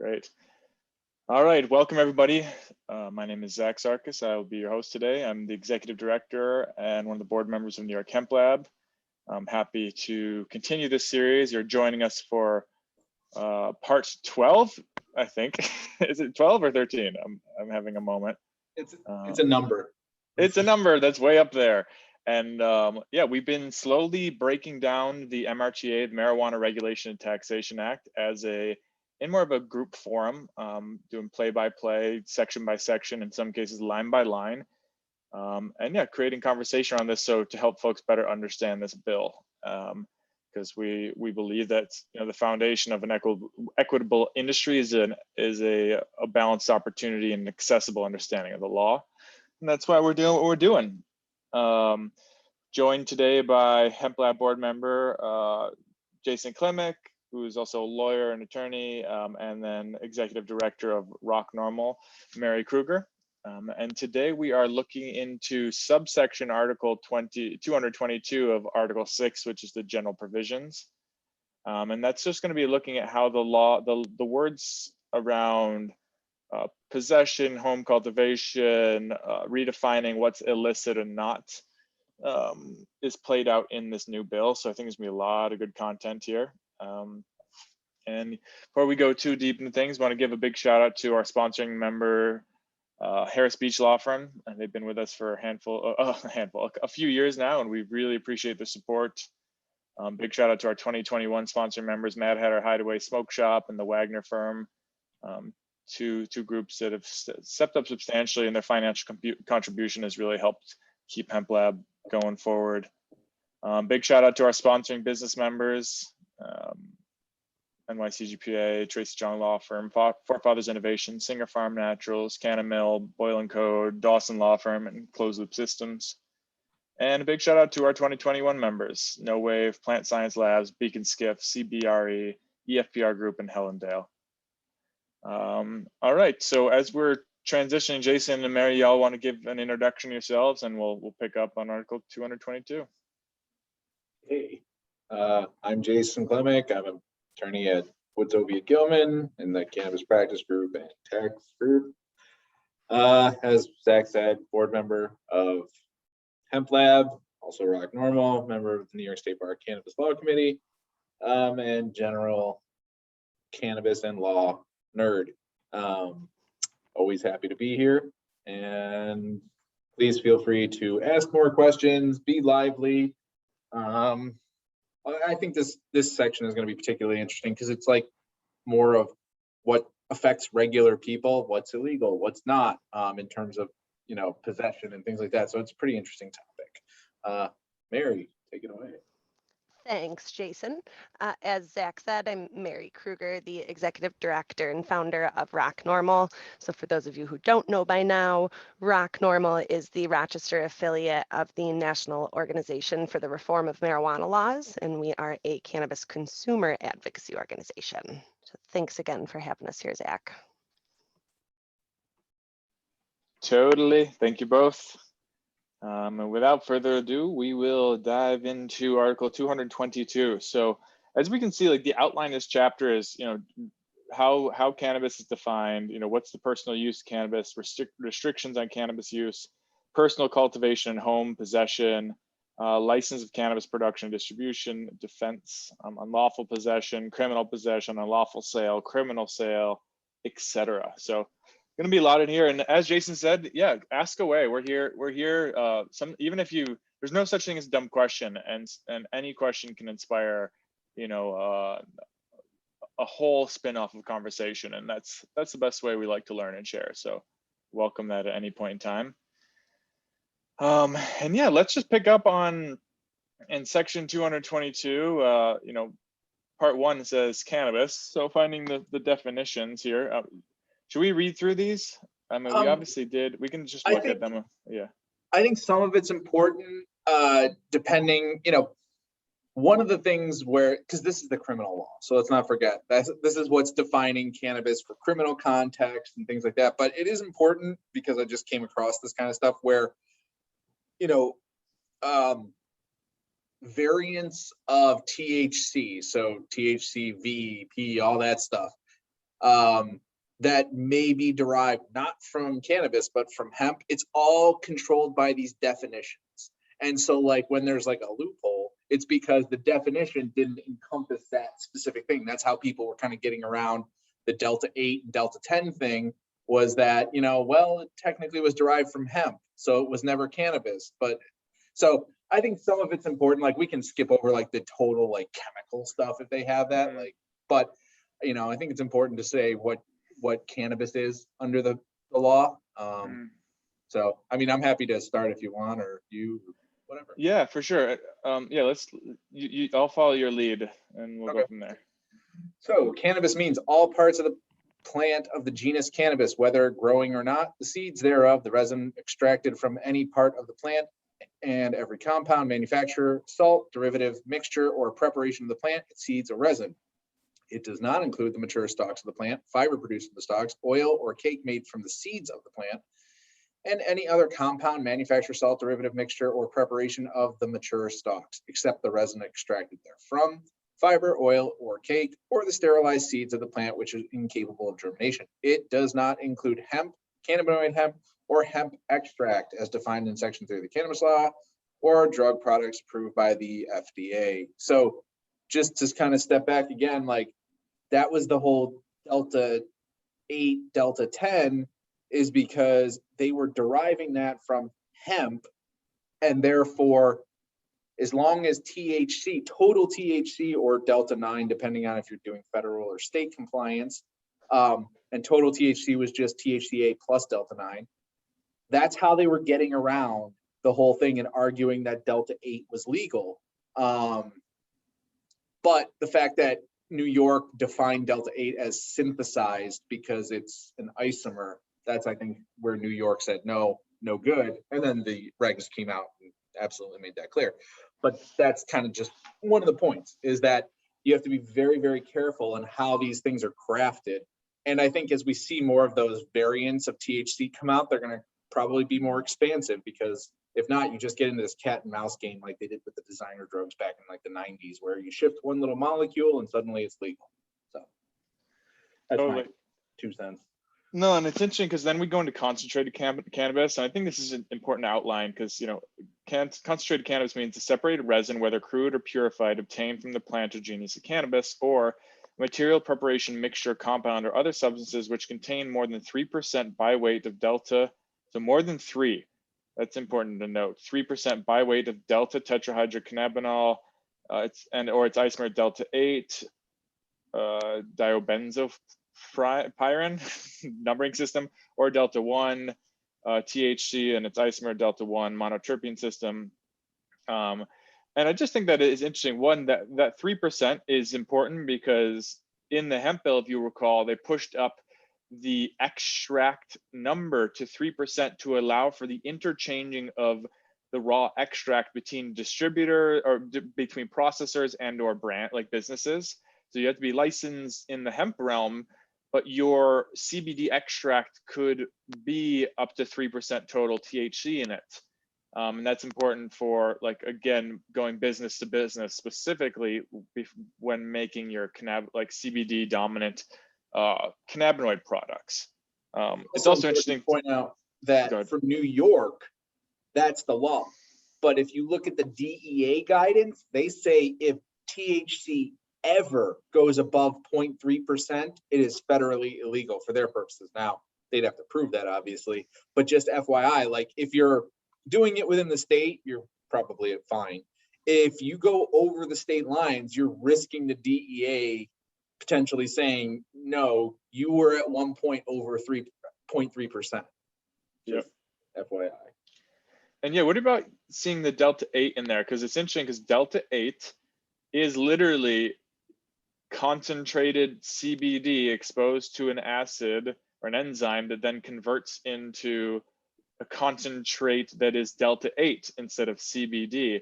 Great. All right, welcome everybody. My name is Zach Sarkis. I will be your host today. I'm the executive director and one of the board members of New York HempLab. I'm happy to continue this series. You're joining us for part 12, I think. Is it 12 or 13? I'm having a moment. It's a number. It's a number that's way up there. And yeah, we've been slowly breaking down the MRTA, the Marijuana Regulation and Taxation Act, as in more of a group forum, doing play-by-play, section by section, in some cases line by line. And yeah, creating conversation on this so to help folks better understand this bill. Because we believe that the foundation of an equitable industry is a balanced opportunity and accessible understanding of the law. And that's why we're doing what we're doing. Joined today by HempLab board member Jason Klimek, who is also a lawyer and attorney, and then executive director of NORML, Mary Kruger. And today we are looking into subsection Article 222 of Article 6, which is the general provisions. And that's just going to be looking at how the law, the words around possession, home cultivation, redefining what's illicit and not is played out in this new bill. So I think there's going to be a lot of good content here. And before we go too deep into things, I want to give a big shout out to our sponsoring member, Harris Beach Law Firm. And they've been with us for a few years now, and we really appreciate the support. Big shout out to our 2021 sponsor members, Mad Hatter Hideaway Smoke Shop and the Wagner Firm, two groups that have stepped up substantially, and their financial contribution has really helped keep HempLab going forward. Big shout out to our sponsoring business members, NYCGPA, Tracy John Law Firm, Forefathers Innovation, Singer Farm Naturals, Cannamill, Boyle & Code, Dawson Law Firm, and Closed Loop Systems. And a big shout out to our 2021 members, No Wave, Plant Science Labs, Beacon Skiff, CBRE, EFPR Group, and Hellendale. All right, so as we're transitioning, Jason and Mary, y'all want to give an introduction yourselves, and we'll pick up on Article 222. Hey, I'm Jason Klimek. I'm an attorney at Woods Oviatt Gilman in the Cannabis Practice Group and Tax Group. As Zach said, board member of HempLab, also NORML, member of the New York State Bar Cannabis Law Committee, and general cannabis and law nerd. Always happy to be here, and please feel free to ask more questions, be lively. I think this section is going to be particularly interesting because it's like more of what affects regular people, what's illegal, what's not, in terms of possession and things like that. So it's a pretty interesting topic. Mary, take it away. Thanks, Jason. As Zach said, I'm Mary Kruger, the executive director and founder of NORML. So for those of you who don't know by now, NORML is the Rochester affiliate of the National Organization for the Reform of Marijuana Laws, and we are a cannabis consumer advocacy organization. So thanks again for having us here, Zach. Totally, thank you both. And without further ado, we will dive into Article 222. So as we can see, like the outline of this chapter is, how cannabis is defined, what's the personal use of cannabis, restrictions on cannabis use, personal cultivation and home possession, license of cannabis production and distribution, defense, unlawful possession, criminal possession, unlawful sale, criminal sale, etc. So going to be a lot in here, and as Jason said, yeah, ask away. We're here. Even if there's no such thing as a dumb question, and any question can inspire, a whole spin-off of conversation, and that's the best way we like to learn and share. So, welcome that at any point in time. And yeah, let's just pick up on in section 222. Part 1 says cannabis. So finding the definitions here. Should we read through these? I mean, we obviously did. We can just look at them. Yeah. I think some of it's important, depending, one of the things because this is the criminal law, so let's not forget this is what's defining cannabis for criminal context and things like that. But it is important because I just came across this kind of stuff where, variants of THC, so THC, V, P, all that stuff, that may be derived not from cannabis, but from hemp. It's all controlled by these definitions. And so like when there's like a loophole, it's because the definition didn't encompass that specific thing. That's how people were kind of getting around the Delta 8 and Delta 10 thing, was that, you know, well, it technically was derived from hemp, so it was never cannabis. But so I think some of it's important. Like we can skip over like the total like chemical stuff if they have that, like, but you know, I think it's important to say what cannabis is under the law. So, I mean, I'm happy to start if you want, or you, whatever. Yeah, for sure. Yeah, I'll follow your lead and we'll Okay. go from there. So cannabis means all parts of the plant of the genus cannabis, whether growing or not, the seeds thereof, the resin extracted from any part of the plant, and every compound, manufacture, salt, derivative, mixture, or preparation of the plant, its seeds or resin. It does not include the mature stalks of the plant, fiber produced from the stalks, oil or cake made from the seeds of the plant, and any other compound, manufacture, salt, derivative, mixture, or preparation of the mature stalks, except the resin extracted therefrom, fiber, oil, or cake, or the sterilized seeds of the plant, which is incapable of germination. It does not include hemp, cannabinoid hemp, or hemp extract as defined in Section 3 of the Cannabis Law, or drug products approved by the FDA. So just to kind of step back again, like that was the whole Delta 8, Delta 10, is because they were deriving that from hemp, and therefore, as long as THC, total THC or Delta 9, depending on if you're doing federal or state compliance, and total THC was just THCA plus Delta 9, that's how they were getting around the whole thing and arguing that Delta 8 was legal. But the fact that New York defined Delta 8 as synthesized because it's an isomer, that's, I think, where New York said, no good. And then the regs came out and absolutely made that clear. But that's kind of just one of the points, is that you have to be very, very careful in how these things are crafted. And I think as we see more of those variants of THC come out, they're going to probably be more expansive, because if not, you just get into this cat and mouse game like they did with the designer drugs back in like the 90s, where you shift one little molecule and suddenly it's legal. So that's my 2 cents. No, and it's interesting because then we go into concentrated cannabis, and I think this is an important outline because, you know, concentrated cannabis means a separated resin, whether crude or purified, obtained from the plant or genus of cannabis, or material, preparation, mixture, compound, or other substances which contain more than 3% by weight of delta. So more than 3. That's important to note. 3% by weight of delta tetrahydrocannabinol, or its isomer delta 8, dibenzoyl pyrin numbering system, or delta 1, THC and its isomer delta 1 monoterpene system. And I just think that it is interesting. One, that 3% is important because in the hemp bill, if you recall, they pushed up the extract number to 3% to allow for the interchanging of the raw extract between distributor or between processors and or brand like businesses. So you have to be licensed in the hemp realm, but your CBD extract could be up to 3% total THC in it. And that's important for, like, again, going business to business, specifically when making your CBD dominant cannabinoid products. It's also interesting to point out that for New York, that's the law. But if you look at the DEA guidance, they say if THC ever goes above 0.3%, it is federally illegal for their purposes. Now, they'd have to prove that, obviously, but just FYI, like if you're doing it within the state, you're probably fine. If you go over the state lines, you're risking the DEA potentially saying, no, you were at one point over 3.3%. Yep. FYI. And yeah, what about seeing the Delta 8 in there? Because it's interesting because Delta 8 is literally concentrated CBD exposed to an acid or an enzyme that then converts into a concentrate that is Delta 8 instead of CBD.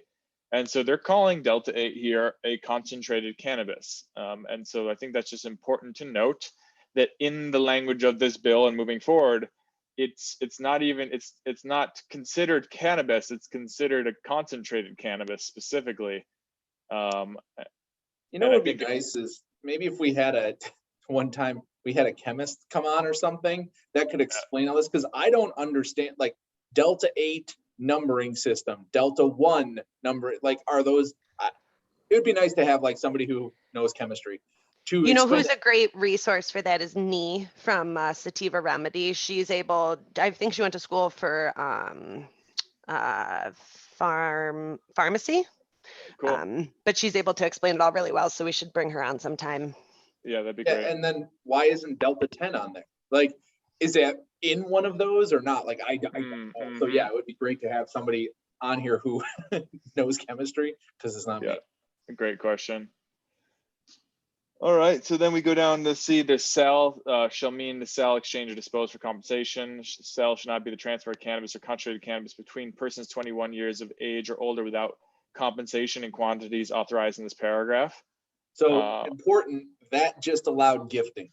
And so they're calling Delta 8 here a concentrated cannabis. And so I think that's just important to note that in the language of this bill and moving forward, it's not considered cannabis, it's considered a concentrated cannabis specifically. You know what would be nice is maybe if we had a one time we had a chemist come on or something that could explain all this, because I don't understand, like Delta 8 numbering system, Delta 1 number, like are those, it would be nice to have like somebody who knows chemistry to You know explain who's a great resource for that is Nee from Sativa Remedy. She's able, I think she went to school for pharmacy, Cool. but she's able to explain it all really well. So we should bring her on sometime. Yeah, that'd be Yeah, great. and then why isn't Delta 10 on there? Like, is that in one of those or not? Like, I don't know. So yeah, it would be great to have somebody on here who knows chemistry, because it's not Yeah, me. a great question. All right, so then we go down to see the sell shall mean the sell, exchange, or dispose for compensation. Sell should not be the transfer of cannabis or concentrated cannabis between persons 21 years of age or older without compensation in quantities authorized in this paragraph. So important, that just allowed gifting.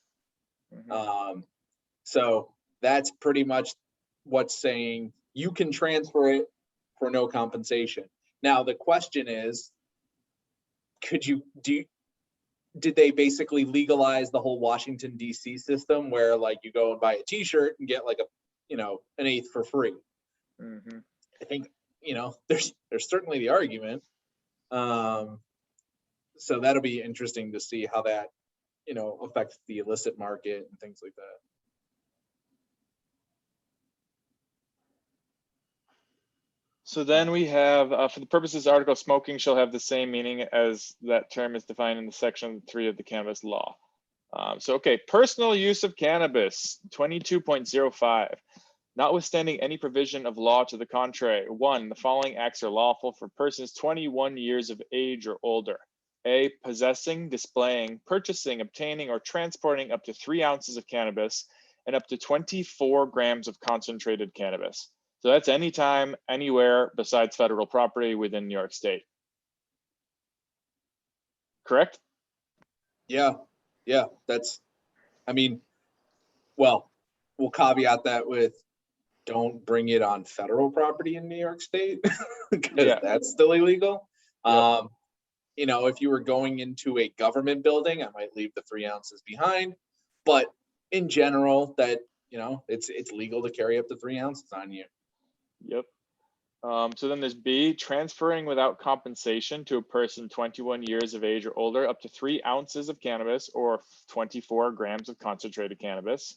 So that's pretty much what's saying you can transfer it for no compensation. Now, the question is, did they basically legalize the whole Washington DC system where like you go and buy a t-shirt and get like an eighth for free? I think, there's certainly the argument. So that'll be interesting to see how that, affects the illicit market and things like that. So then we have, for the purposes of this article, smoking shall have the same meaning as that term is defined in the section 3 of the cannabis law. Okay, personal use of cannabis, 22.05. Notwithstanding any provision of law to the contrary, 1, the following acts are lawful for persons 21 years of age or older. A, possessing, displaying, purchasing, obtaining, or transporting up to 3 ounces of cannabis and up to 24 grams of concentrated cannabis. So that's anytime, anywhere besides federal property within New York State. Correct? Yeah. That's, well, we'll caveat that with don't bring it on federal property in New York State, because that's still illegal. Yep. If you were going into a government building, I might leave the 3 ounces behind, but in general, that, it's legal to carry up to 3 ounces on you. Yep. So then there's B, transferring without compensation to a person 21 years of age or older up to 3 ounces of cannabis or 24 grams of concentrated cannabis.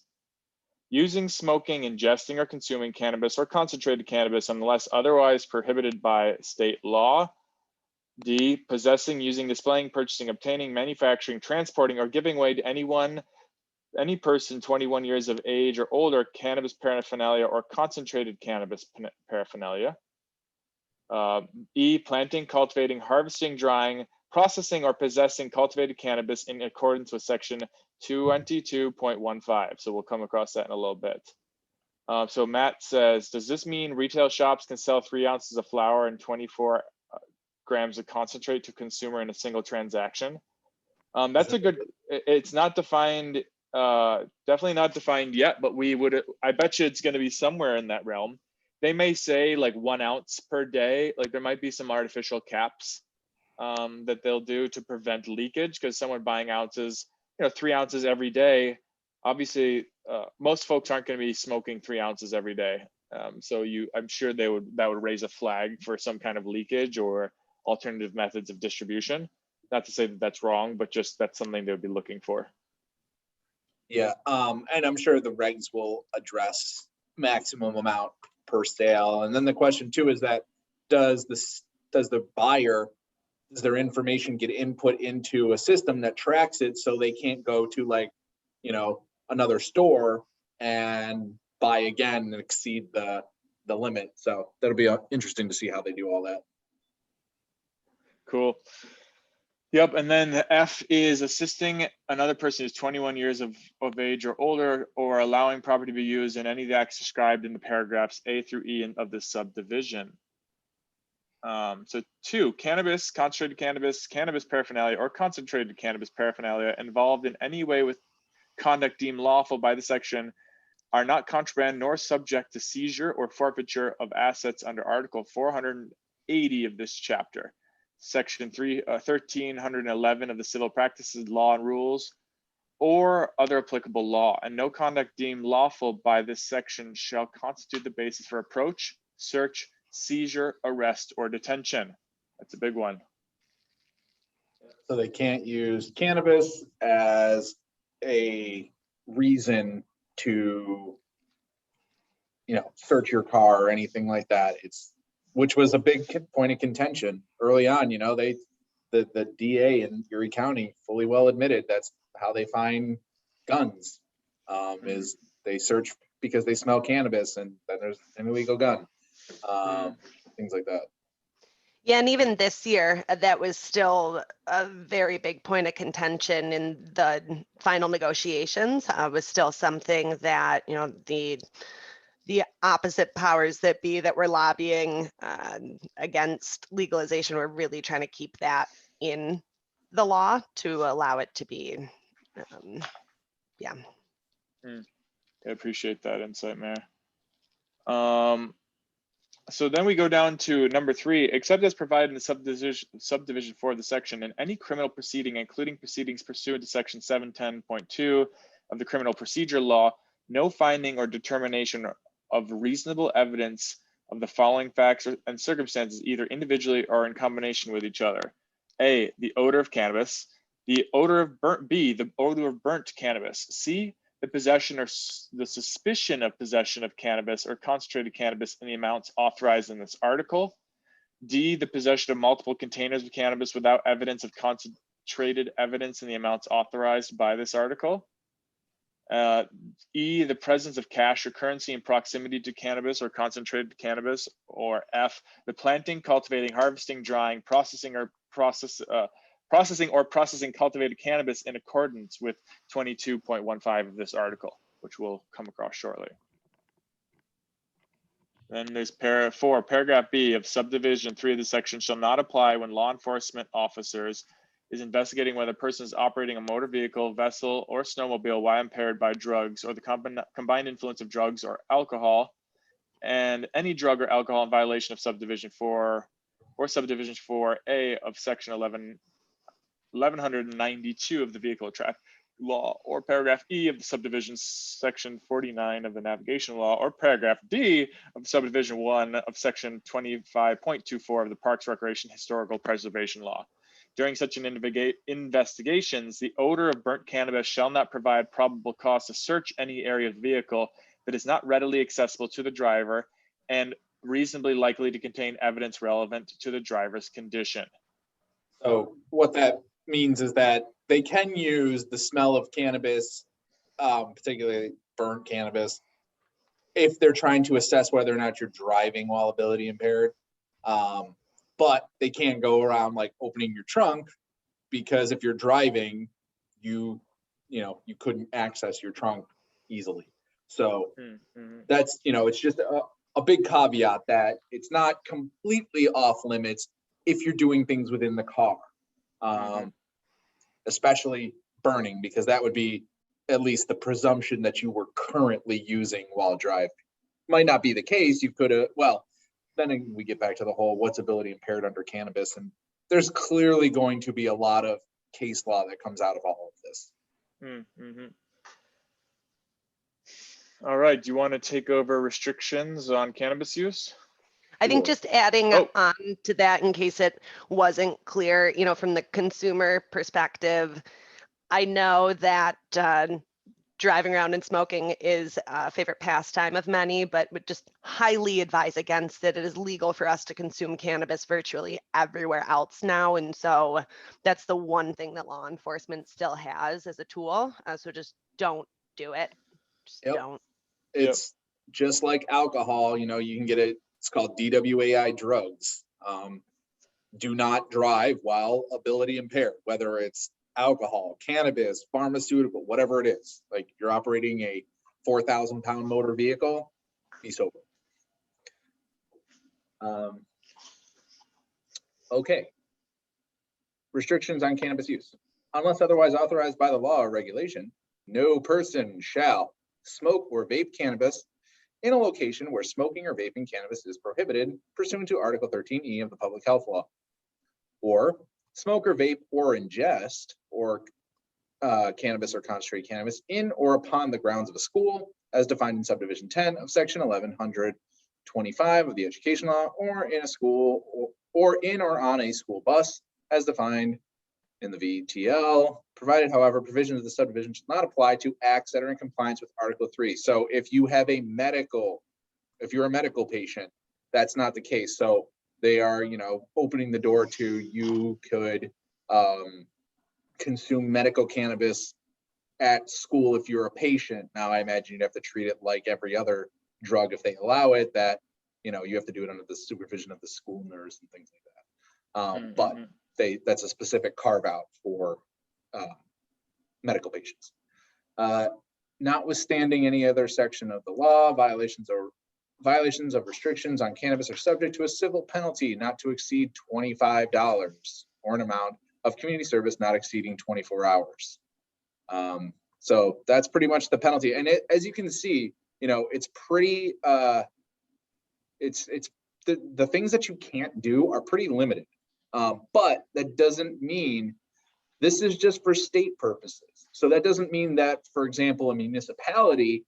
Using, smoking, ingesting, or consuming cannabis or concentrated cannabis unless otherwise prohibited by state law. D, possessing, using, displaying, purchasing, obtaining, manufacturing, transporting, or giving away to any person 21 years of age or older cannabis paraphernalia or concentrated cannabis paraphernalia. E, planting, cultivating, harvesting, drying, processing, or possessing cultivated cannabis in accordance with section 22.15. So we'll come across that in a little bit. So Matt says, does this mean retail shops can sell 3 ounces of flour and 24 grams of concentrate to consumer in a single transaction? That's a good, it's not defined, definitely not defined yet, but I bet you it's going to be somewhere in that realm. They may say like 1 ounce per day, like there might be some artificial caps that they'll do to prevent leakage, because someone buying ounces, 3 ounces every day, obviously most folks aren't going to be smoking 3 ounces every day. So I'm sure that would raise a flag for some kind of leakage or alternative methods of distribution. Not to say that that's wrong, but just that's something they would be looking for. Yeah, and I'm sure the regs will address maximum amount per sale. And then the question too is that does the buyer, does their information get input into a system that tracks it so they can't go to like, another store and buy again and exceed the limit? So that'll be interesting to see how they do all that. Cool. Yep, and then the F is assisting another person who's 21 years of age or older, or allowing property to be used in any of the acts described in the paragraphs A through E of this subdivision. So 2, cannabis, concentrated cannabis, cannabis paraphernalia, or concentrated cannabis paraphernalia involved in any way with conduct deemed lawful by the section are not contraband nor subject to seizure or forfeiture of assets under Article 480 of this chapter. Section 1311 of the Civil Practices Law and Rules or other applicable law, and no conduct deemed lawful by this section shall constitute the basis for approach, search, seizure, arrest, or detention. That's a big one. So they can't use cannabis as a reason to, search your car or anything like that. Which was a big point of contention early on. The DA in Erie County fully well admitted that's how they find guns, is they search because they smell cannabis, and then there's an illegal gun, things like that. Yeah, and even this year, that was still a very big point of contention in the final negotiations. Was still something that, the opposite powers that be that were lobbying against legalization were really trying to keep that in the law to allow it to be, I appreciate that insight, Mayor. So then we go down to number 3, except as provided in the subdivision 4 of the section, in any criminal proceeding, including proceedings pursuant to section 710.2 of the criminal procedure law, no finding or determination of reasonable evidence of the following facts and circumstances, either individually or in combination with each other. A, the odor of cannabis. The odor of the odor of burnt cannabis. C, the possession or the suspicion of possession of cannabis or concentrated cannabis in the amounts authorized in this article. D, the possession of multiple containers of cannabis without evidence of concentrated evidence in the amounts authorized by this article. E, the presence of cash or currency in proximity to cannabis or concentrated cannabis. Or F, the planting, cultivating, harvesting, drying, processing or processing cultivated cannabis in accordance with 22.15 of this article, which we'll come across shortly. Then there's paragraph B of subdivision 3 of the section shall not apply when law enforcement officers is investigating whether a person is operating a motor vehicle, vessel, or snowmobile while impaired by drugs or the combined influence of drugs or alcohol, and any drug or alcohol in violation of subdivision 4 or subdivision 4A of section 1192 of the vehicle traffic law, or paragraph E of the subdivision section 49 of the navigation law, or paragraph D of subdivision 1 of section 25.24 of the Parks, Recreation, Historical Preservation law. During such an investigations, the odor of burnt cannabis shall not provide probable cause to search any area of the vehicle that is not readily accessible to the driver and reasonably likely to contain evidence relevant to the driver's condition. So what that means is that they can use the smell of cannabis, particularly burnt cannabis, if they're trying to assess whether or not you're driving while ability impaired. But they can't go around like opening your trunk, because if you're driving, you couldn't access your trunk easily. So that's, it's just a big caveat that it's not completely off limits if you're doing things within the car, especially burning, because that would be at least the presumption that you were currently using while driving. Might not be the case. You could have, well, then we get back to the whole what's ability impaired under cannabis, and there's clearly going to be a lot of case law that comes out of all of this. All right, do you want to take over restrictions on cannabis use? I think just adding on to that, in case it wasn't clear, from the consumer perspective, I know that driving around and smoking is a favorite pastime of many, but would just highly advise against it. It is legal for us to consume cannabis virtually everywhere else now. And so that's the one thing that law enforcement still has as a tool. So just don't do it. Just don't. It's just like alcohol, you can get it. It's called DWAI drugs. Do not drive while ability impaired, whether it's alcohol, cannabis, pharmaceutical, whatever it is. Like you're operating a 4,000-pound motor vehicle, be sober. Okay. Restrictions on cannabis use. Unless otherwise authorized by the law or regulation, no person shall smoke or vape cannabis in a location where smoking or vaping cannabis is prohibited pursuant to Article 13E of the Public Health Law, or smoke or vape or ingest or cannabis or concentrated cannabis in or upon the grounds of a school as defined in subdivision 10 of section 1125 of the education law, or in a school or in or on a school bus as defined in the VTL, provided, however, provisions of the subdivision should not apply to acts that are in compliance with Article 3. So if you have if you're a medical patient, that's not the case. So they are, opening the door to you could consume medical cannabis at school if you're a patient. Now, I imagine you'd have to treat it like every other drug if they allow it, that, you have to do it under the supervision of the school nurse and things like that. But that's a specific carve out for medical patients. Notwithstanding any other section of the law, violations of restrictions on cannabis are subject to a civil penalty not to exceed $25 or an amount of community service not exceeding 24 hours. So that's pretty much the penalty. And as you can see, it's pretty, it's the things that you can't do are pretty limited. But that doesn't mean this is just for state purposes. So that doesn't mean that, for example, a municipality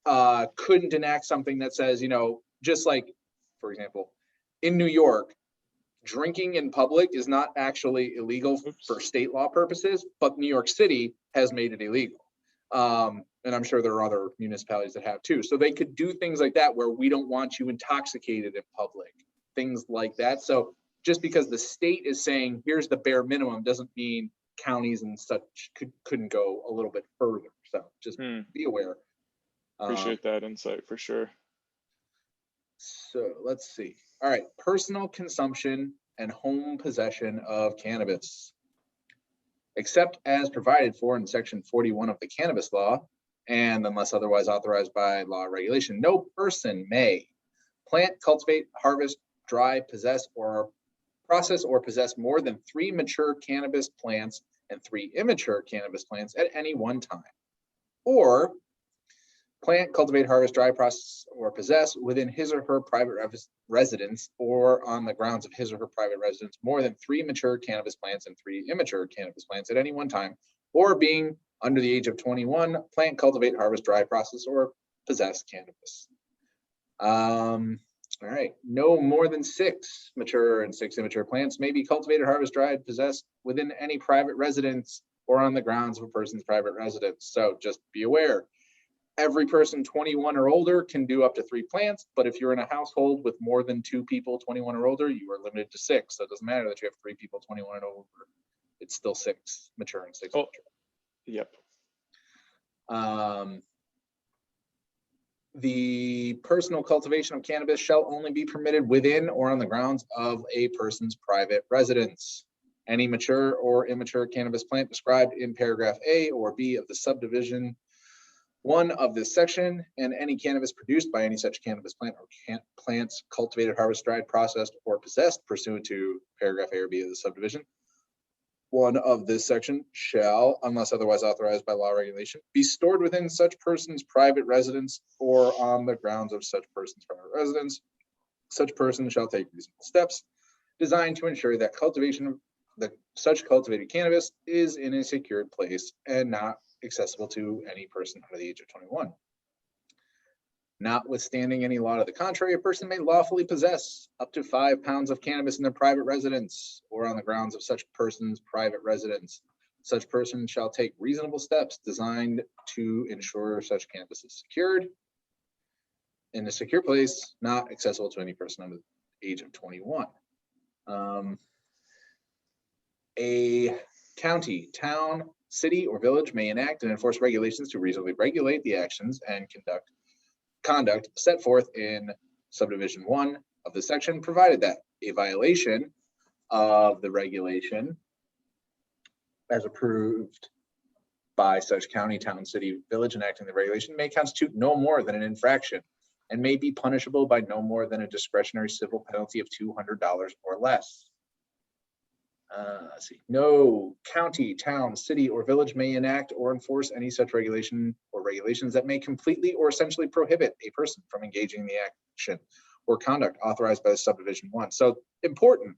couldn't enact something that says, just like, for example, in New York, drinking in public is not actually illegal for state law purposes, but New York City has made it illegal. And I'm sure there are other municipalities that have too. So they could do things like that where we don't want you intoxicated in public, things like that. So just because the state is saying, here's the bare minimum, doesn't mean counties and such couldn't go a little bit further. So just be aware. Appreciate that insight for sure. So let's see. All right, personal consumption and home possession of cannabis. Except as provided for in section 41 of the cannabis law, and unless otherwise authorized by law or regulation, no person may plant, cultivate, harvest, dry, possess, or process or possess more than 3 mature cannabis plants and 3 immature cannabis plants at any one time, or plant, cultivate, harvest, dry, process, or possess within his or her private residence or on the grounds of his or her private residence more than 3 mature cannabis plants and 3 immature cannabis plants at any one time, or being under the age of 21, plant, cultivate, harvest, dry, process, or possess cannabis. All right, no more than 6 mature and 6 immature plants may be cultivated, harvested, dried, possessed within any private residence or on the grounds of a person's private residence. So just be aware. Every person 21 or older can do up to 3 plants, but if you're in a household with more than 2 people 21 or older, you are limited to 6. So it doesn't matter that you have 3 people 21 and older. It's still 6 mature and 6 immature. Yep. The personal cultivation of cannabis shall only be permitted within or on the grounds of a person's private residence. Any mature or immature cannabis plant described in paragraph A or B of the subdivision 1 of this section, and any cannabis produced by any such cannabis plant or plants cultivated, harvested, dried, processed, or possessed pursuant to paragraph A or B of the subdivision 1 of this section shall, unless otherwise authorized by law or regulation, be stored within such person's private residence or on the grounds of such person's private residence. Such person shall take reasonable steps designed to ensure that such cultivated cannabis is in a secured place and not accessible to any person under the age of 21. Notwithstanding any law to the contrary, a person may lawfully possess up to 5 pounds of cannabis in their private residence or on the grounds of such person's private residence. Such person shall take reasonable steps designed to ensure such cannabis is secured in a secure place, not accessible to any person under the age of 21. A county, town, city, or village may enact and enforce regulations to reasonably regulate the actions and conduct set forth in subdivision 1 of the section, provided that a violation of the regulation as approved by such county, town, city, village enacting the regulation may constitute no more than an infraction and may be punishable by no more than a discretionary civil penalty of $200 or less. Let's see. No county, town, city, or village may enact or enforce any such regulation or regulations that may completely or essentially prohibit a person from engaging in the action or conduct authorized by subdivision 1. So important,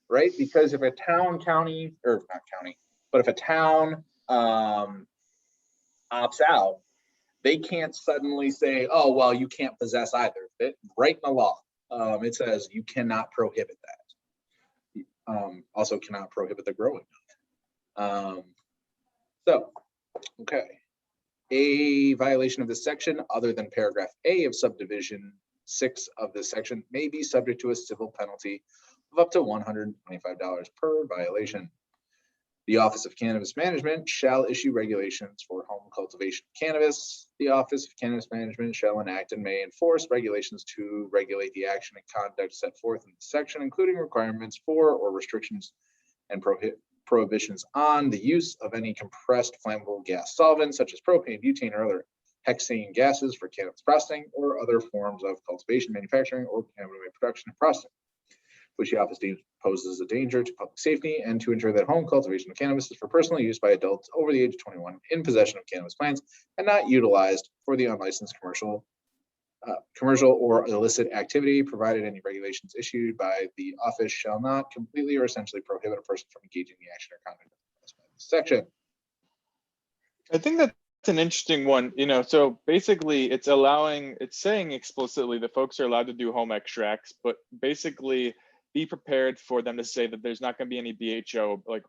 right? Because if a town, county, or not county, but if a town, opts out, they can't suddenly say, oh, well, you can't possess either. Right in the law, it says you cannot prohibit that. Also cannot prohibit the growing of. Okay. A violation of this section, other than paragraph A of subdivision 6 of this section, may be subject to a civil penalty of up to $125 per violation. The Office of Cannabis Management shall issue regulations for home cultivation of cannabis. The Office of Cannabis Management shall enact and may enforce regulations to regulate the action and conduct set forth in this section, including requirements for or restrictions and prohibitions on the use of any compressed flammable gas solvents such as propane, butane, or other hexane gases for cannabis processing or other forms of cultivation, manufacturing, or cannabinoid production and processing, which the office deems poses a danger to public safety, and to ensure that home cultivation of cannabis is for personal use by adults over the age of 21 in possession of cannabis plants and not utilized for the unlicensed commercial or illicit activity, provided any regulations issued by the office shall not completely or essentially prohibit a person from engaging in the action or conduct of this section. I think that's an interesting one. So basically it's saying explicitly that folks are allowed to do home extracts, but basically be prepared for them to say that there's not going to be any BHO, like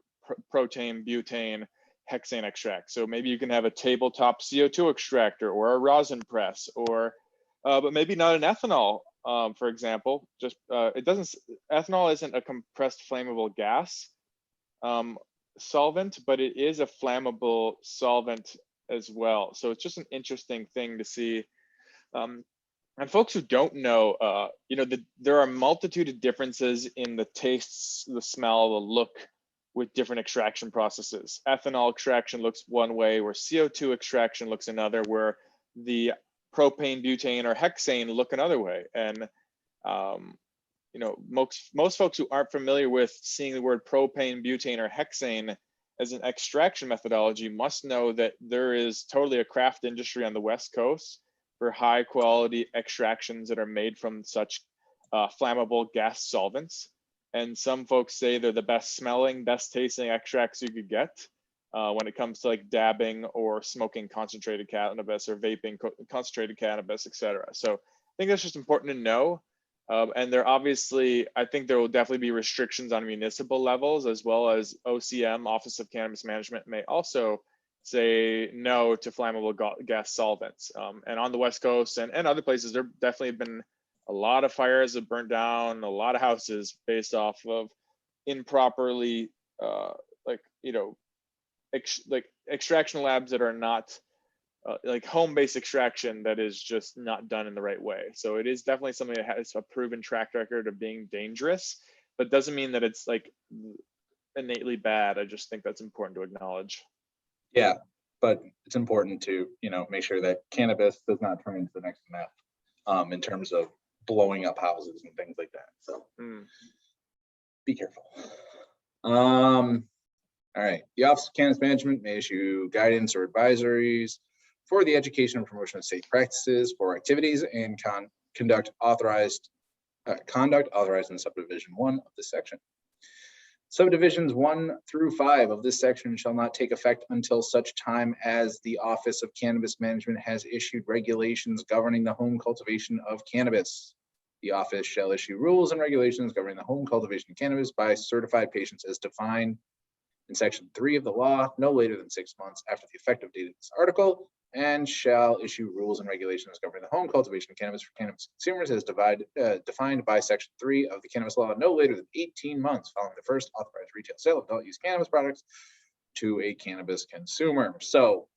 protein, butane, hexane extract. So maybe you can have a tabletop CO2 extractor or a rosin press, or but maybe not an ethanol, for example. Just ethanol isn't a compressed flammable gas solvent, but it is a flammable solvent as well. So it's just an interesting thing to see. And folks who don't know, there are a multitude of differences in the tastes, the smell, the look with different extraction processes. Ethanol extraction looks one way, where CO2 extraction looks another, where the propane, butane, or hexane look another way. And most folks who aren't familiar with seeing the word propane, butane, or hexane as an extraction methodology must know that there is totally a craft industry on the West Coast for high quality extractions that are made from such flammable gas solvents. And some folks say they're the best smelling, best tasting extracts you could get when it comes to like dabbing or smoking concentrated cannabis or vaping concentrated cannabis, etc. So I think that's just important to know. And I think there will definitely be restrictions on municipal levels, as well as OCM, Office of Cannabis Management, may also say no to flammable gas solvents. And on the West Coast and other places, there definitely have been a lot of fires that burned down a lot of houses based off of improperly, extraction labs that are not like home-based extraction that is just not done in the right way. So it is definitely something that has a proven track record of being dangerous, but doesn't mean that it's like innately bad. I just think that's important to acknowledge. Yeah, but it's important to, make sure that cannabis does not turn into the next meth in terms of blowing up houses and things like that. So be careful. All right. The Office of Cannabis Management may issue guidance or advisories for the education and promotion of safe practices for activities and conduct authorized in subdivision 1 of this section. Subdivisions 1 through 5 of this section shall not take effect until such time as the Office of Cannabis Management has issued regulations governing the home cultivation of cannabis. The office shall issue rules and regulations governing the home cultivation of cannabis by certified patients as defined in section 3 of the law, no later than 6 months after the effective date of this article, and shall issue rules and regulations governing the home cultivation of cannabis for cannabis consumers as defined by section 3 of the cannabis law, no later than 18 months following the first authorized retail sale of adult use cannabis products to a cannabis consumer. So,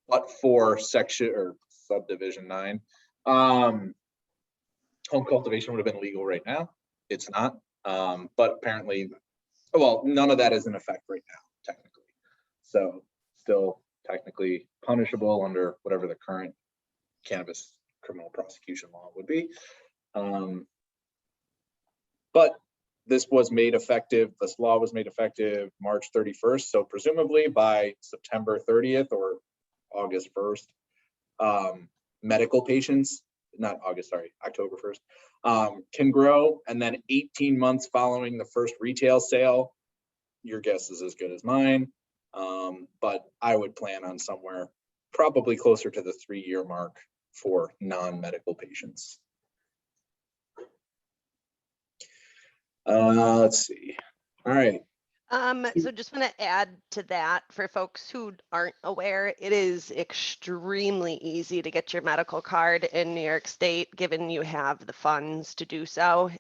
but for section or subdivision 9, home cultivation would have been legal right now. It's not, but apparently, well, none of that is in effect right now, technically. So still technically punishable under whatever the current cannabis criminal prosecution law would be. But this was made effective, this law was made effective March 31st. So presumably by September 30th or August 1st, medical patients, October 1st, can grow. And then 18 months following the first retail sale, your guess is as good as mine. But I would plan on somewhere probably closer to the 3-year mark for non-medical patients. Let's see. All right. So just want to add to that for folks who aren't aware, it is extremely easy to get your medical card in New York State, given you have the funds to do so.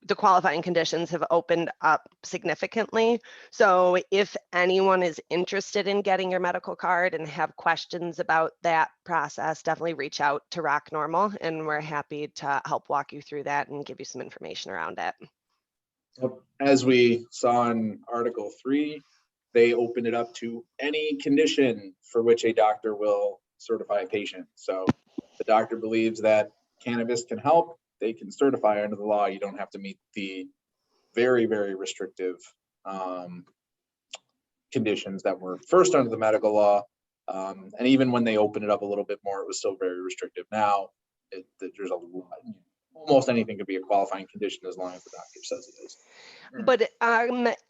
The qualifying conditions have opened up significantly. So if anyone is interested in getting your medical card and have questions about that process, definitely reach out to Rock NORML, and we're happy to help walk you through that and give you some information around it. As we saw in Article 3, they open it up to any condition for which a doctor will certify a patient. So the doctor believes that cannabis can help, they can certify under the law. You don't have to meet the very, very restrictive conditions that were first under the medical law. And even when they opened it up a little bit more, it was still very restrictive. Now there's a lot, almost anything could be a qualifying condition as long as the doctor says it is. But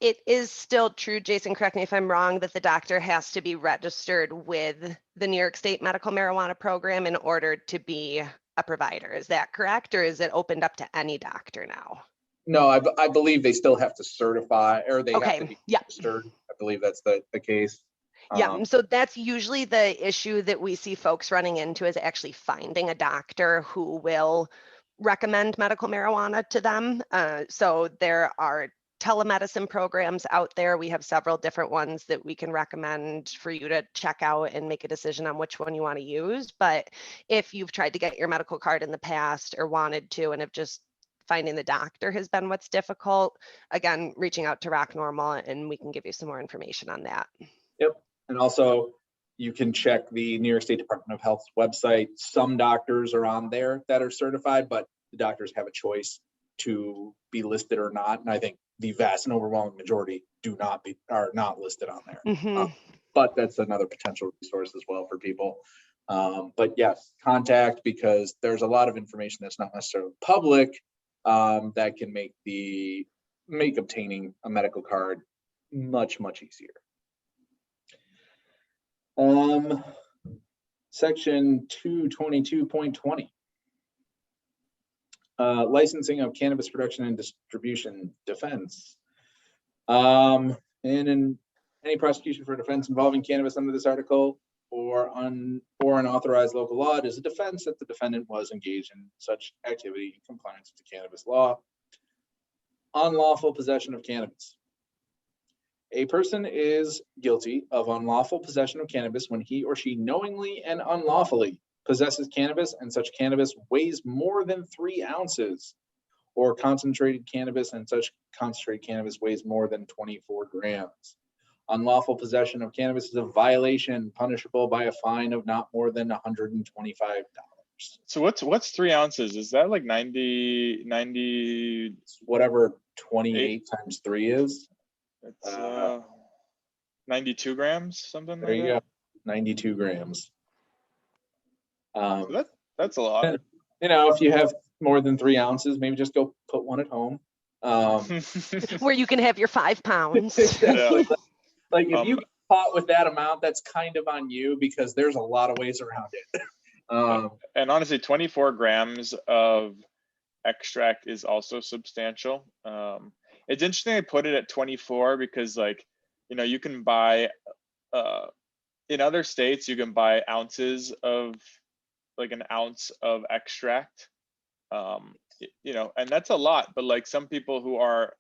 it is still true, Jason, correct me if I'm wrong, that the doctor has to be registered with the New York State Medical Marijuana Program in order to be a provider. Is that correct? Or is it opened up to any doctor now? No, I believe they still have to certify, or they have to Okay, be yeah. registered. I believe that's the case. Yeah, so that's usually the issue that we see folks running into, is actually finding a doctor who will recommend medical marijuana to them. So there are telemedicine programs out there. We have several different ones that we can recommend for you to check out and make a decision on which one you want to use. But if you've tried to get your medical card in the past or wanted to, and have just finding the doctor has been what's difficult, again, reaching out to Rock NORML and we can give you some more information on that. Yep. And also you can check the New York State Department of Health's website. Some doctors are on there that are certified, but the doctors have a choice to be listed or not. And I think the vast and overwhelming majority are not listed on there. But that's another potential resource as well for people. But yes, contact, because there's a lot of information that's not necessarily public that can make obtaining a medical card much easier. Section 222.20. Licensing of cannabis production and distribution defense. And in any prosecution for defense involving cannabis under this article or an authorized local law, it is a defense that the defendant was engaged in such activity in compliance with the cannabis law. Unlawful possession of cannabis. A person is guilty of unlawful possession of cannabis when he or she knowingly and unlawfully possesses cannabis and such cannabis weighs more than 3 ounces, or concentrated cannabis and such concentrated cannabis weighs more than 24 grams. Unlawful possession of cannabis is a violation punishable by a fine of not more than $125. So what's 3 ounces? Is that like 90? Whatever 28 times 3 is. It's 92 grams, something There like you that. go, 92 grams. So that's a lot. You know, if you have more than 3 ounces, maybe just go put one at home. Where you can have your 5 pounds. Yeah. Like if you get caught with that amount, that's kind of on you, because there's a lot of ways around it. And honestly, 24 grams of extract is also substantial. It's interesting they put it at 24 because, like, you know, you can buy in other states, you can buy ounces of, like, an ounce of extract, you know, and that's a lot. But like some people who are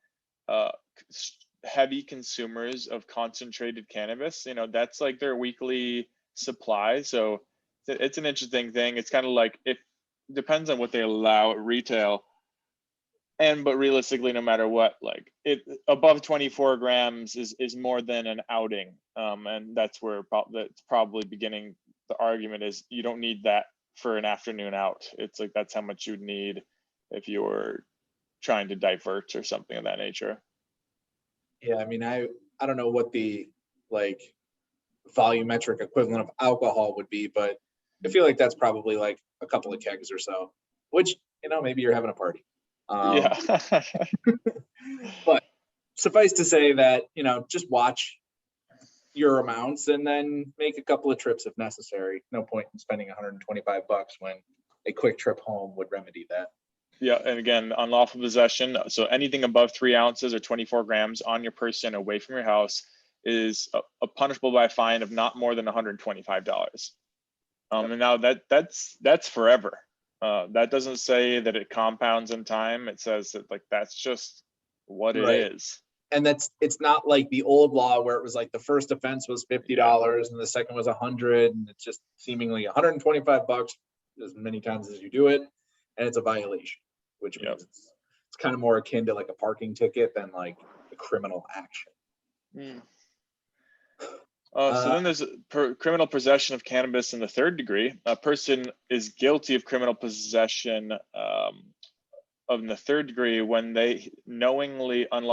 heavy consumers of concentrated cannabis, you know, that's like their weekly supply. So it's an interesting thing. It's kind of like, it depends on what they allow at retail. But realistically, no matter what, like, it above 24 grams is more than an outing. And that's where that's probably beginning the argument is you don't need that for an afternoon out. It's like, that's how much you'd need if you were trying to divert or something of that nature. Yeah, I mean, I don't know what the like volumetric equivalent of alcohol would be, but I feel like that's probably like a couple of kegs or so, which, you know, maybe you're having a party. Yeah. But suffice to say that, you know, just watch your amounts and then make a couple of trips if necessary. No point in spending $125 when a quick trip home would remedy that. Yeah, and again, unlawful possession. So anything above 3 ounces or 24 grams on your person away from your house is punishable by a fine of not more than $125. And now that's forever. That doesn't say that it compounds in time. It says that like that's just what it is. And it's not like the old law where it was like the first offense was $50 and the second was $100, and it's just seemingly $125 as many times as you do it, and it's a violation, which means it's kind of more akin to like a parking ticket than like a criminal action. So then there's criminal possession of cannabis in the 3rd degree. A person is guilty of criminal possession of the 3rd degree when they knowingly and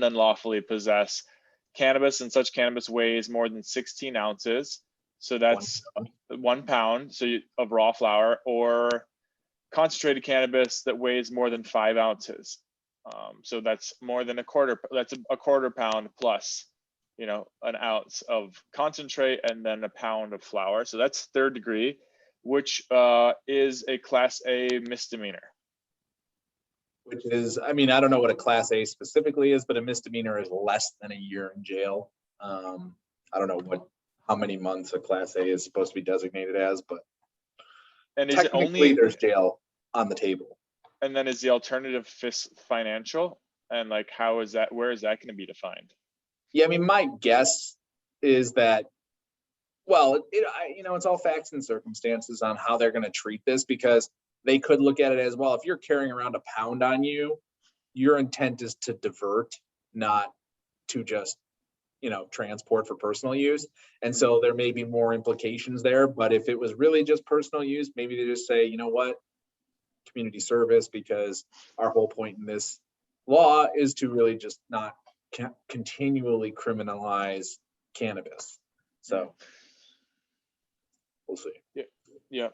unlawfully possess cannabis, and such cannabis weighs more than 16 ounces. So that's 1 pound of raw flower, or concentrated cannabis that weighs more than 5 ounces. So that's more than a quarter. That's a quarter pound plus, an ounce of concentrate and then a pound of flour. So that's 3rd degree, which is a Class A misdemeanor. Which is, I mean, I don't know what a Class A specifically is, but a misdemeanor is less than a year in jail. I don't know how many months a Class A is supposed to be designated as, but and is technically it only there's jail on the table. And then is the alternative financial? And like, where is that going to be defined? Yeah, I mean, my guess is that, well, it's all facts and circumstances on how they're going to treat this, because they could look at it as, well, if you're carrying around a pound on you, your intent is to divert, not to just, transport for personal use. And so there may be more implications there. But if it was really just personal use, maybe they just say, you know what, community service, because our whole point in this law is to really just not continually criminalize cannabis. So we'll see. Yeah.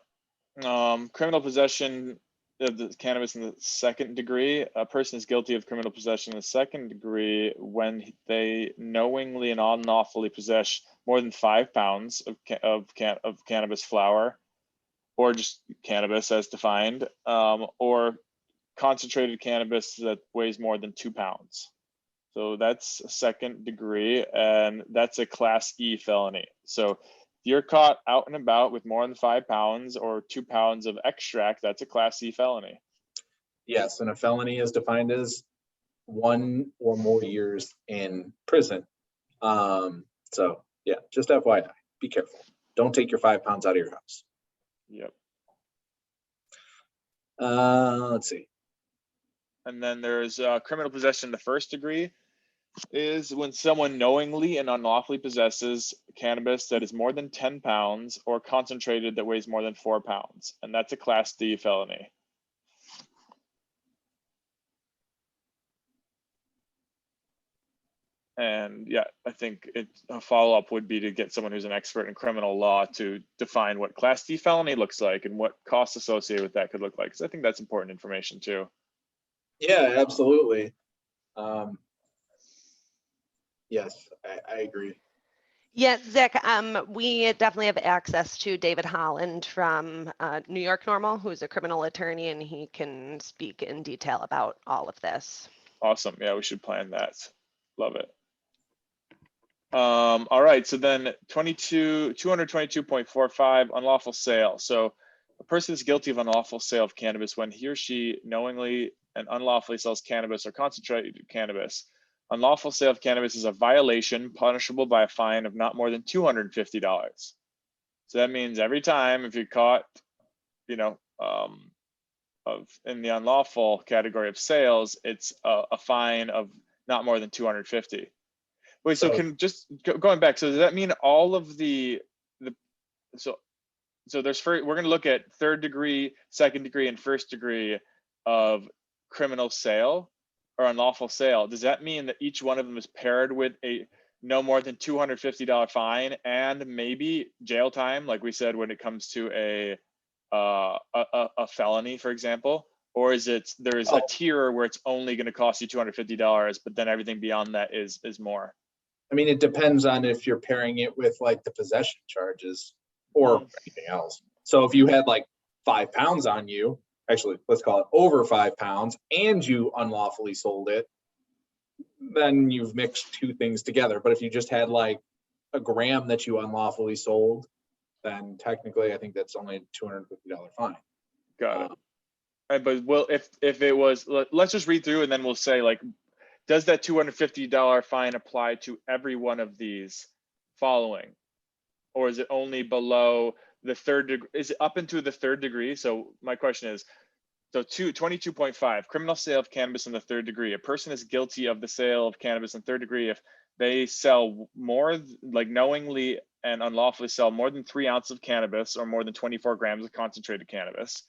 Criminal possession of the cannabis in the 2nd degree. A person is guilty of criminal possession in the 2nd degree when they knowingly and unlawfully possess more than 5 pounds of cannabis flower, or just cannabis as defined, or concentrated cannabis that weighs more than 2 pounds. So that's 2nd degree, and that's a Class E felony. So if you're caught out and about with more than 5 pounds or 2 pounds of extract, that's a Class E felony. Yes, and a felony is defined as 1 or more years in prison. So yeah, just FYI, be careful. Don't take your 5 pounds out of your house. Yep. Let's see. And then there's criminal possession in the 1st degree, is when someone knowingly and unlawfully possesses cannabis that is more than 10 pounds or concentrated that weighs more than 4 pounds. And that's a Class D felony. And yeah, I think a follow-up would be to get someone who's an expert in criminal law to define what Class D felony looks like and what costs associated with that could look like, because I think that's important information too. Yeah, absolutely. Yes, I agree. Yeah, Zach, we definitely have access to David Holland from New York NORML, who's a criminal attorney, and he can speak in detail about all of this. Awesome. Yeah, we should plan that. Love it. All right, so then 222.45, unlawful sale. So a person is guilty of unlawful sale of cannabis when he or she knowingly and unlawfully sells cannabis or concentrated cannabis. Unlawful sale of cannabis is a violation punishable by a fine of not more than $250. So that means every time if you're caught, in the unlawful category of sales, it's a fine of not more than $250. Wait, so going back, so does that mean all of so there's we're going to look at 3rd degree, 2nd degree, and 1st degree of criminal sale or unlawful sale. Does that mean that each one of them is paired with a no more than $250 fine and maybe jail time, like we said, when it comes to a felony, for example? Or is there is a tier where it's only going to cost you $250, but then everything beyond that is more? I mean, it depends on if you're pairing it with like the possession charges or anything else. So if you had like 5 pounds on you, actually, let's call it over 5 pounds, and you unlawfully sold it, then you've mixed two things together. But if you just had like a gram that you unlawfully sold, then technically I think that's only a $250 fine. Got it. Right, but well, if it was, let's just read through and then we'll say, like, does that $250 fine apply to every one of these following? Or is it only below the third degree? Is it up into the third degree? So my question is, so 22.5, criminal sale of cannabis in the third degree. A person is guilty of the sale of cannabis in third degree if they sell more, like knowingly and unlawfully sell more than 3 ounces of cannabis or more than 24 grams of concentrated cannabis.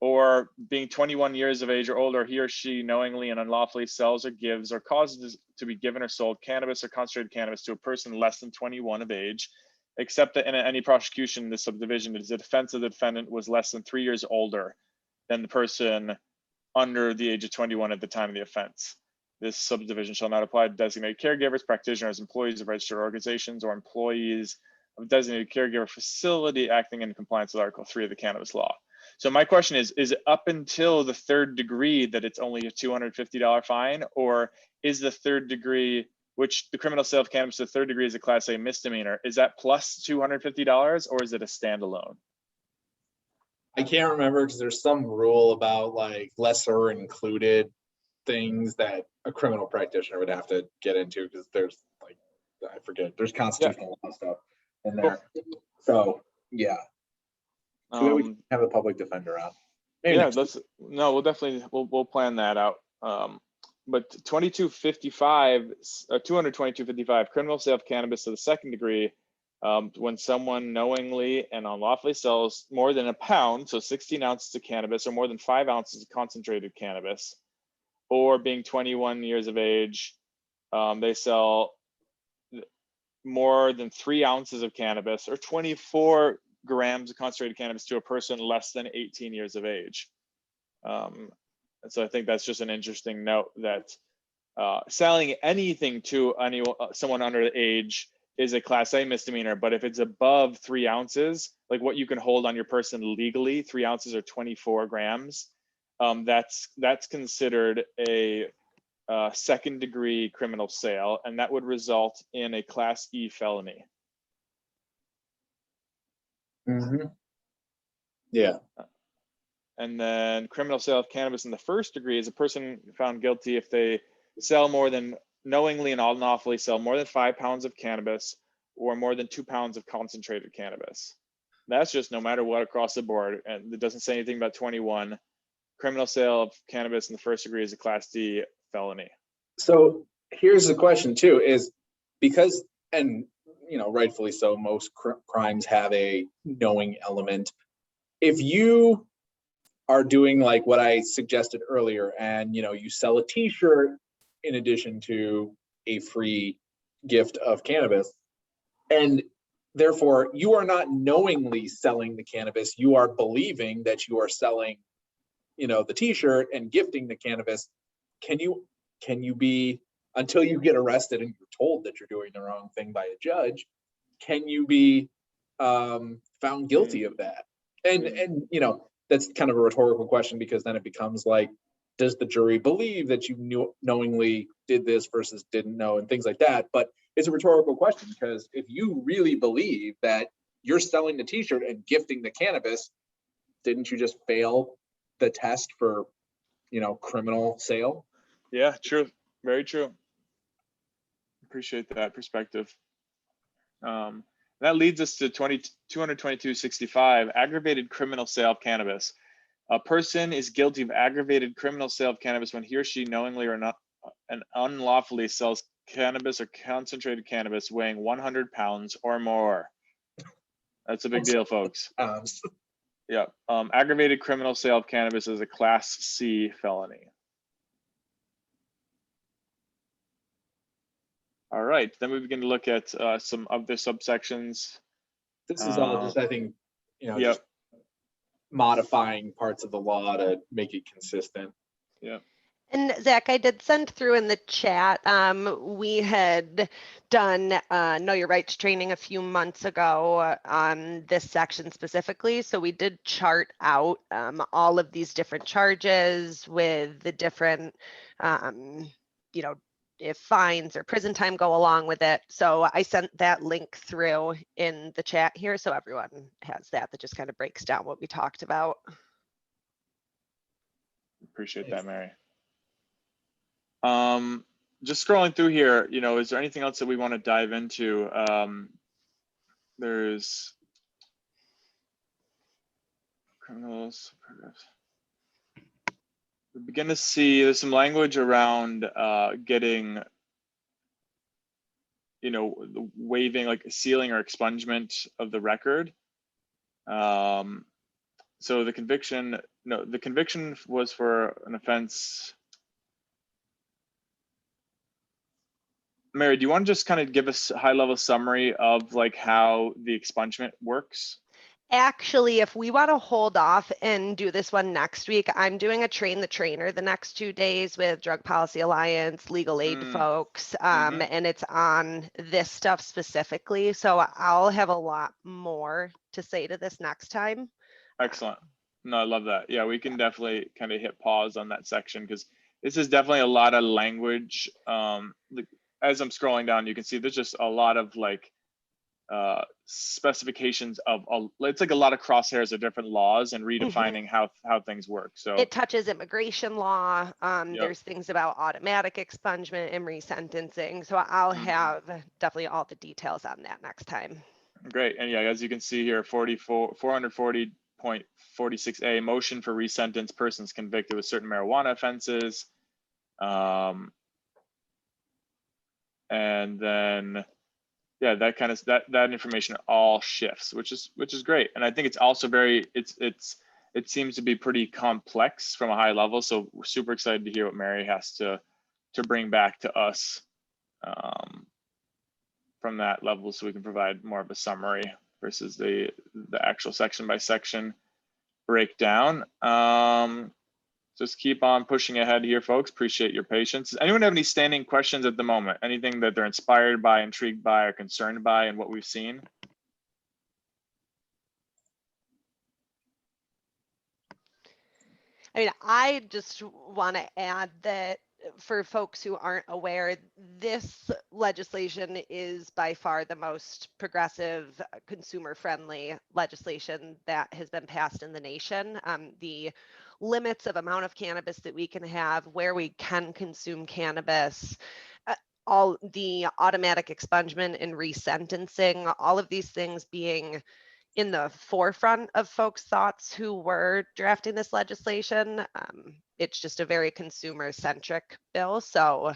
Or being 21 years of age or older, he or she knowingly and unlawfully sells or gives or causes to be given or sold cannabis or concentrated cannabis to a person less than 21 of age, except that in any prosecution in this subdivision, it is a defense of the defendant was less than 3 years older than the person under the age of 21 at the time of the offense. This subdivision shall not apply to designated caregivers, practitioners, employees of registered organizations, or employees of designated caregiver facility acting in compliance with Article 3 of the cannabis law. So my question is it up until the third degree that it's only a $250 fine, or is the third degree, which the criminal sale of cannabis to the third degree is a Class A misdemeanor, is that plus $250 or is it a standalone? I can't remember because there's some rule about like lesser included things that a criminal practitioner would have to get into because there's like, I forget, there's constitutional law stuff in there. Cool. So yeah. So that we can have a public defender on. Maybe yeah, we'll definitely, we'll plan that out. But 222.55, criminal sale of cannabis to the second degree, when someone knowingly and unlawfully sells more than a pound, so 16 ounces of cannabis, or more than 5 ounces of concentrated cannabis, or being 21 years of age, they sell more than 3 ounces of cannabis or 24 grams of concentrated cannabis to a person less than 18 years of age. And so I think that's just an interesting note that selling anything to someone under the age is a Class A misdemeanor, but if it's above 3 ounces, like what you can hold on your person legally, 3 ounces or 24 grams, that's considered a second degree criminal sale, and that would result in a Class E felony. Mm-hmm. Yeah. And then criminal sale of cannabis in the first degree is a person found guilty if they sell more than, knowingly and unlawfully sell more than 5 pounds of cannabis or more than 2 pounds of concentrated cannabis. That's just no matter what across the board, and it doesn't say anything about 21. Criminal sale of cannabis in the first degree is a Class D felony. So here's the question too, is because, and you know, rightfully so, most crimes have a knowing element. If you are doing like what I suggested earlier, and you know, you sell a t-shirt in addition to a free gift of cannabis, and therefore you are not knowingly selling the cannabis, you are believing that you are selling, you know, the t-shirt and gifting the cannabis, can you be, until you get arrested and you're told that you're doing the wrong thing by a judge, can you be found guilty of that? And you know, that's kind of a rhetorical question, because then it becomes like, does the jury believe that you knowingly did this versus didn't know, and things like that. But it's a rhetorical question, because if you really believe that you're selling the t-shirt and gifting the cannabis, didn't you just fail the test for, you know, criminal sale? Yeah, true. Very true. Appreciate that perspective. That leads us to 222.65, aggravated criminal sale of cannabis. A person is guilty of aggravated criminal sale of cannabis when he or she knowingly or not and unlawfully sells cannabis or concentrated cannabis weighing 100 pounds or more. That's a big deal, folks. Yeah. Aggravated criminal sale of cannabis is a Class C felony. All right, then we begin to look at some of the subsections. This is all just, I think, you know, just modifying parts of the law to make it consistent. Yeah. And Zach, I did send through in the chat. We had done Know Your Rights training a few months ago on this section specifically. So we did chart out all of these different charges with the different, you know, if fines or prison time go along with it. So I sent that link through in the chat here. So everyone has that just kind of breaks down what we talked about. Appreciate that, Mary. Just scrolling through here, you know, is there anything else that we want to dive into? There's criminals, paragraphs. We begin to see there's some language around getting, you know, the waiving, like sealing or expungement of the record. So the conviction, no, the conviction was for an offense. Mary, do you want to just kind of give us a high-level summary of like how the expungement works? Actually, if we want to hold off and do this one next week, I'm doing a train the trainer the next 2 days with Drug Policy Alliance, legal aid folks, and it's on this stuff specifically. So I'll have a lot more to say to this next time. Excellent. No, I love that. Yeah, we can definitely kind of hit pause on that section because this is definitely a lot of language. As I'm scrolling down, you can see there's just a lot of like specifications of it's like a lot of crosshairs of different laws and redefining how things work. So it touches immigration law. There's things about automatic expungement and resentencing. So I'll have definitely all the details on that next time. Great. And yeah, as you can see here, 440.46a, motion for resentence persons convicted with certain marijuana offenses. And then yeah, that kind of that information all shifts, which is great. And I think it's also very it seems to be pretty complex from a high level. So we're super excited to hear what Mary has to bring back to us from that level, so we can provide more of a summary versus the actual section by section breakdown. Just keep on pushing ahead here, folks. Appreciate your patience. Does anyone have any standing questions at the moment? Anything that they're inspired by, intrigued by, or concerned by in what we've seen? I mean, I just want to add that for folks who aren't aware, this legislation is by far the most progressive, consumer-friendly legislation that has been passed in the nation. The limits of amount of cannabis that we can have, where we can consume cannabis, all the automatic expungement and resentencing, all of these things being in the forefront of folks' thoughts who were drafting this legislation. It's just a very consumer-centric bill, so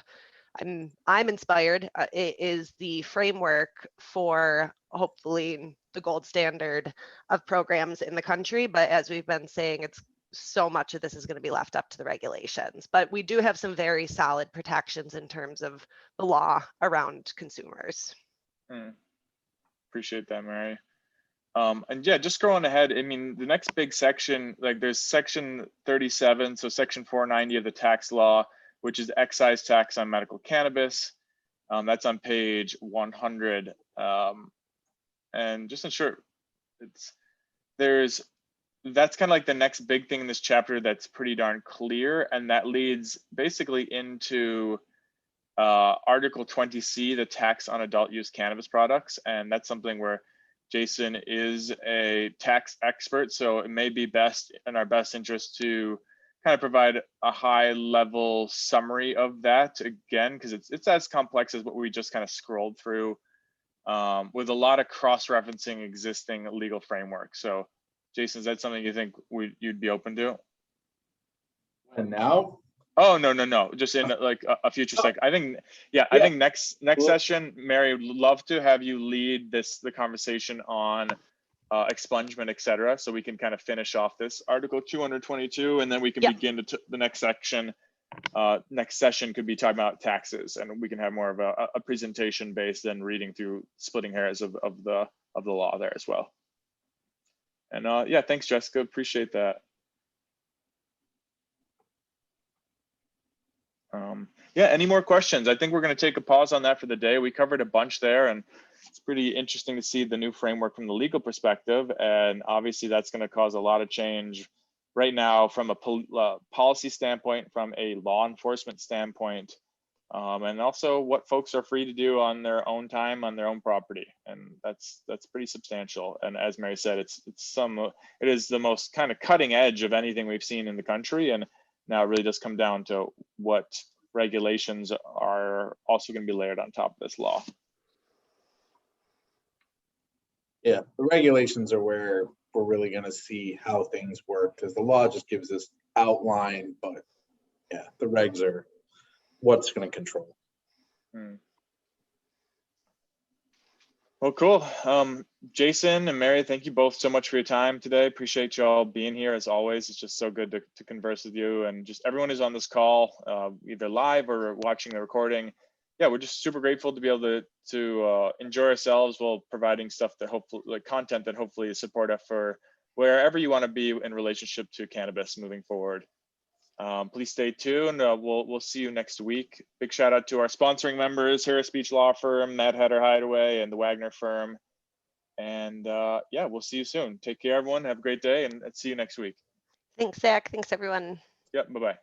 I'm inspired. It is the framework for hopefully the gold standard of programs in the country, but as we've been saying, it's so much of this is going to be left up to the regulations. But we do have some very solid protections in terms of the law around consumers. Appreciate that, Mary. And yeah, just scrolling ahead, I mean, the next big section, like there's section 37, so section 490 of the tax law, which is excise tax on medical cannabis. That's on page 100. And just in short, that's kind of like the next big thing in this chapter that's pretty darn clear. And that leads basically into Article 20C, the tax on adult use cannabis products. And that's something where Jason is a tax expert, so it may be best in our best interest to kind of provide a high level summary of that again, because it's as complex as what we just kind of scrolled through, with a lot of cross-referencing existing legal framework. So Jason, is that something you think you'd be open to? And now? Oh, no. Just in like a future second. I think, I think next session, Mary, would love to have you lead the conversation on expungement, et cetera. So we can kind of finish off this Article 222, and then we can begin to the next section. Next session could be talking about taxes, and we can have more of a presentation based than reading through splitting hairs of the law there as well. And yeah, thanks, Jessica. Appreciate that. Yeah, any more questions? I think we're going to take a pause on that for the day. We covered a bunch there, and it's pretty interesting to see the new framework from the legal perspective. And obviously that's going to cause a lot of change right now from a policy standpoint, from a law enforcement standpoint, and also what folks are free to do on their own time, on their own property. And that's pretty substantial. And as Mary said, it is the most kind of cutting edge of anything we've seen in the country. And now it really does come down to what regulations are also going to be layered on top of this law. Yeah, the regulations are where we're really going to see how things work, because the law just gives us outline, but yeah, the regs are what's going to control. Well, cool. Jason and Mary, thank you both so much for your time today. Appreciate you all being here as always. It's just so good to converse with you, and just everyone who's on this call, either live or watching the recording. Yeah, we're just super grateful to be able to enjoy ourselves while providing stuff that hopefully, like content that hopefully is supportive for wherever you want to be in relationship to cannabis moving forward. Please stay tuned. We'll see you next week. Big shout out to our sponsoring members, Harris Beach Law Firm, Mad Hatter Hideaway, and the Wagner Firm. And yeah, we'll see you soon. Take care, everyone. Have a great day, and see you next week. Thanks, Zach. Thanks, everyone. Yep. Bye-bye.